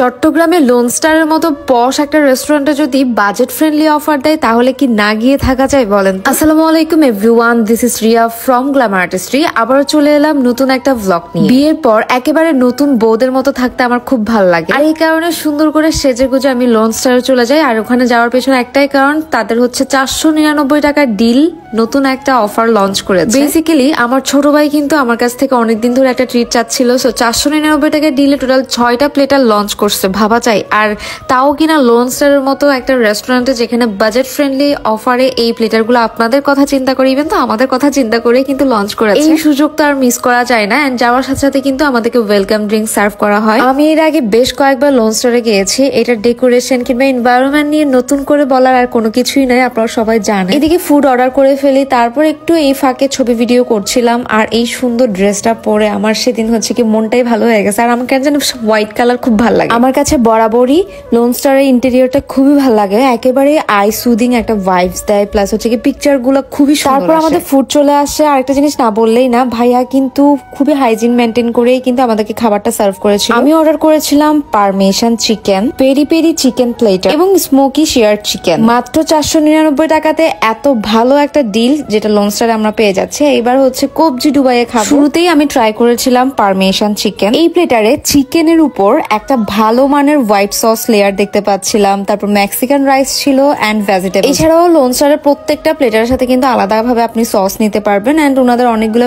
চট্টগ্রামে লোন স্টারের মতো পশ একটা রেস্টুরেন্টে যদি বাজেট ফ্রেন্ডলি অফার দেয় তাহলে কি না গিয়ে থাকা যায় বলেন। আসসালামু আলাইকুম everyone, this is Riya from Glamour artistry. আবারও চলে এলাম নতুন একটা ভ্লগ নিয়ে। বিয়ের পর একেবারে নতুন বউদের মতো থাকতে আমার খুব ভালো লাগে, আর এই কারণে সুন্দর করে সেজে গুজে আমি লোন স্টারে চলে যাই। আর ওখানে যাওয়ার পেছনে একটাই কারণ, তাদের হচ্ছে 499 টাকার ডিল নতুন একটা অফার লঞ্চ করেছে। বেসিক্যালি আমার ছোট ভাই কিন্তু আমার কাছ থেকে অনেকদিন ধরে একটা ট্রিট চাচ্ছিল। সো 499 টাকার ডিলে টোটাল 6টা প্লেটার লঞ্চ করছে, ভাবা যায়। আর তাও কিনা লোন স্টারের মতো একটা রেস্টুরেন্টে, যেখানে বাজেট ফ্রেন্ডলি অফারে এই প্লেটার গুলো আপনাদের কথা চিন্তা করে, ইভেন তো আমাদের কথা চিন্তা করে কিন্তু লঞ্চ করেছে। এই সুযোগ তো আর মিস করা যায় না। এন্ড যাওয়ার সাথে সাথে কিন্তু আমাদেরকে ওয়েলকাম ড্রিঙ্ক সার্ভ করা হয়। আমি এর আগে বেশ কয়েকবার লোন স্টারে গিয়েছি। এটার ডেকোরেশন কিংবা এনভায়রনমেন্ট নিয়ে নতুন করে বলার আর কোনো কিছুই নাই, আপনারা সবাই জানেন। এদিকে ফুড অর্ডার করে ফেলি, তারপর একটু এই ফাঁকে ছবি ভিডিও করছিলাম। আর এই সুন্দর ড্রেসটা পরে আমার সেদিন হচ্ছে কি মনটাই ভালো হয়ে গেছে। আর আমার কেন জানি হোয়াইট কালার খুব ভালো লাগে। আমার কাছে বরাবরই লোন স্টারের ইন্টেরিয়রটা খুবই ভালো লাগে, একেবারে আই সুদিং একটা ভাইবস দেয়। প্লাস হচ্ছে কি পিকচার গুলো খুবই সুন্দর। তারপর আমাদের ফুড চলে আসে। আরেকটা জিনিস না বললেই না, ভাইয়া কিন্তু খুবই হাইজিন মেনটেন করেই কিন্তু আমাদেরকে খাবারটা সার্ভ করেছিল। আমি অর্ডার করেছিলাম parmesan chicken, peri peri chicken platter এবং স্মোকি শেয়ার চিকেন। মাত্র 499 টাকাতে এত ভালো একটা ডিল যেটা লোন স্টারে আমরা পেয়ে যাচ্ছি। এবার হচ্ছে কবজি ডুবাইয়ে খাবো। শুরুতেই আমি ট্রাই করেছিলাম পারমেশন চিকেন। এই প্লেটারে চিকেনের উপর একটা ভালো মানের হোয়াইট সস লেয়ার দেখতে পাচ্ছিলাম। তারপর মেক্সিকান রাইস ছিল এন্ড ভেজিটেবল। এছাড়াও লোন স্টারের প্রত্যেকটা প্লেটারের সাথে কিন্তু আলাদাভাবে আপনি সস নিতে পারবেন। এন্ড ওনাদের অনেকগুলো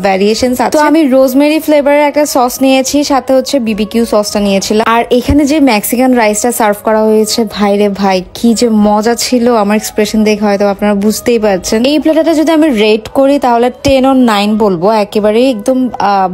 ভ্যারিয়েশনস আছে। তো আমি রোজমেরি ফ্লেভারের একটা সস নিয়েছি, সাথে হচ্ছে বিবিকিউ সসটা নিয়েছিলাম। আর এখানে যে মেক্সিকান রাইসটা সার্ভ করা হয়েছে, ভাই রে ভাই কি যে মজা ছিল। আমার এক্সপ্রেশন দেখে হয়তো আপনারা বুঝতেই পারছেন। এই প্লেটারটা যদি আমি রেট করি তাহলে 10 on 9 বলবো। একেবারে একদম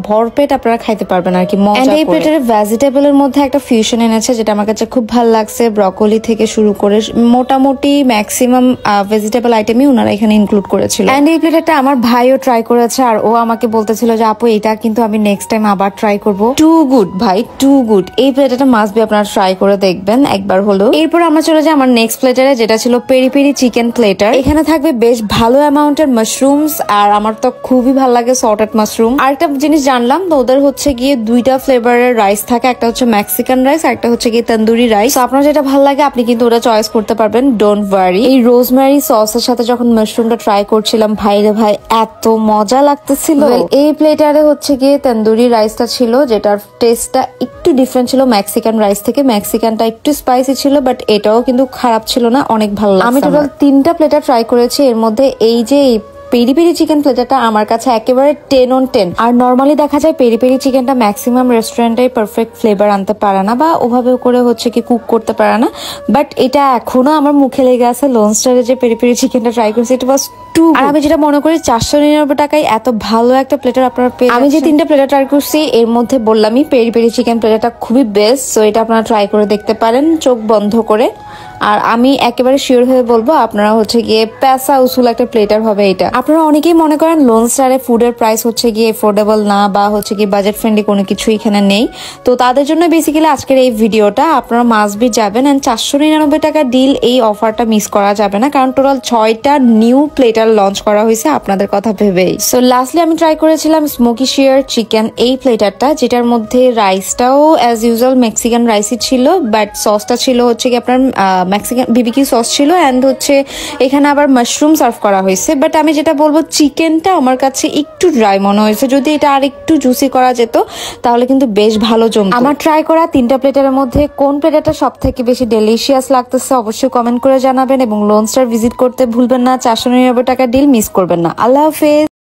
ভরপেট আপনারা খাইতে পারবেন আর কি, মজা করে। এই প্লেটারে ভেজিটেবলের মধ্যে একটা ফিউশন এনেছে, যেটা আমার কাছে খুব ভালো লাগছে। ব্রকলি থেকে শুরু করে মোটামুটি ম্যাক্সিমাম ভেজিটেবল আইটেমই ওনারা এখানে ইনক্লুড করেছিল। এন্ড এই প্লেটারটা আমার ভাইও ট্রাই করেছে, আর ও আমাকে বলতেছিল যে আপু এটা কিন্তু আমি নেক্সট টাইম আবার ট্রাই করব। টু গুড ভাই, টু গুড। এই প্লেটারটা মাস্ট বি আপনারা ট্রাই করে দেখবেন একবার হলো। এরপর আমরা চলে যাই আমার নেক্সট প্লেটারে, যেটা ছিল পেরি পেরি চিকেন প্লেটার। এখানে থাকবে বেশ ভালো অ্যামাউন্টের মাশরুমস, আর আমার তো খুবই ভালো লাগে সল্টেড মাশরুম। আর একটা জিনিস জানলাম, তো ওদের হচ্ছে গিয়ে 2টা ফ্লেভারের রাইস থাকে, একটা হচ্ছে মেক্সিকান রাইস আর একটা হচ্ছে গিয়ে তন্দুরি রাইস। আপনার যেটা ভালো লাগে আপনি কিন্তু ওটা চয়েস করতে পারবেন, ডোন্ট ওয়ারি। এই রোজমেরি সসের সাথে যখন মাশরুমটা ট্রাই করছিলাম, ভাই রে ভাই এত মজা লাগতেছিল। এই প্লেটারে হচ্ছে গিয়ে তন্দুরি রাইসটা ছিল, যেটার টেস্টটা একটু ডিফারেন্ট ছিল মেক্সিকান রাইস থেকে। মেক্সিকানটা একটু স্পাইসি ছিল, বাট এটাও কিন্তু খারাপ ছিল না, অনেক ভালো লাগছে। আমি টোটাল 3টা প্লেটার ট্রাই করেছি। এর মধ্যে এই যে পেরি পেরি চিকেন প্লেটারটা আমার কাছে একেবারে 10 on 10। আর নর্মালি দেখা যায় পেরি পেরি চিকেনটা ম্যাক্সিমাম রেস্টুরেন্টে পারফেক্ট ফ্লেভার আনতে পারে না, বা ওভাবে করে হচ্ছে কি কুক করতে পারে না। বাট এটা এখনো আমার মুখে লেগে আছে। লোন স্টারে যে পেরি পেরি চিকেনটা ট্রাই করছি, এটা ওয়াজ টু। আর আমি যেটা মনে করি 499 টাকায় এত ভালো একটা প্লেটার আপনারা পেয়ে। আমি যে 3টা প্লেটার ট্রাই করছি এর মধ্যে বললামই পেরি পেরি চিকেন প্লেটারটা খুবই বেস্ট। সো এটা আপনারা ট্রাই করে দেখতে পারেন চোখ বন্ধ করে। আর আমি একেবারে শিওর হয়ে বলবো আপনারা হচ্ছে গিয়ে পেসা উসুল একটা প্লেটার হবে এটা। আপনারা অনেকেই মনে করেন লোন স্টারে ফুডের প্রাইস হচ্ছে গিয়ে এফোর্ডেবল না, বা হচ্ছে গিয়ে বাজেট ফ্রেন্ডলি কোনো কিছু এখানে নেই। তো তাদের জন্য বেসিক্যালি আজকের এই ভিডিওটা। আপনারা মাস্ট বি যাবেন, এন্ড 499 টাকা ডিল এই অফারটা মিস করা যাবে না, কারণ টোটাল 6টা নিউ প্লেটার লঞ্চ করা হয়েছে আপনাদের কথা ভেবেই। সো লাস্টলি আমি ট্রাই করেছিলাম স্মোকি শেয়ার চিকেন এই প্লেটারটা, যেটার মধ্যে রাইসটাও অ্যাজ ইউজুয়াল মেক্সিকান রাইসই ছিল, বাট সসটা ছিল হচ্ছে কি আপনার মেক্সিকান বিবিকিউ সস ছিল। এন্ড হচ্ছে এখানে আবার মাশরুম সার্ভ করা হয়েছে। বাট আমি যেটা বলবো, চিকেনটা আমার কাছে একটু ড্রাই মনে হয়েছে। যদি এটা আর একটু জুসি করা যেত তাহলে কিন্তু বেশ ভালো জমতো। আমার ট্রাই করা 3টা প্লেটারের মধ্যে কোন প্লেটারটা সব থেকে বেশি ডেলিশিয়াস লাগতেছে অবশ্যই কমেন্ট করে জানাবেন, এবং লোন স্টার ভিজিট করতে ভুলবেন না। 499 টাকা ডিল মিস করবেন না। আল্লাহ হাফেজ।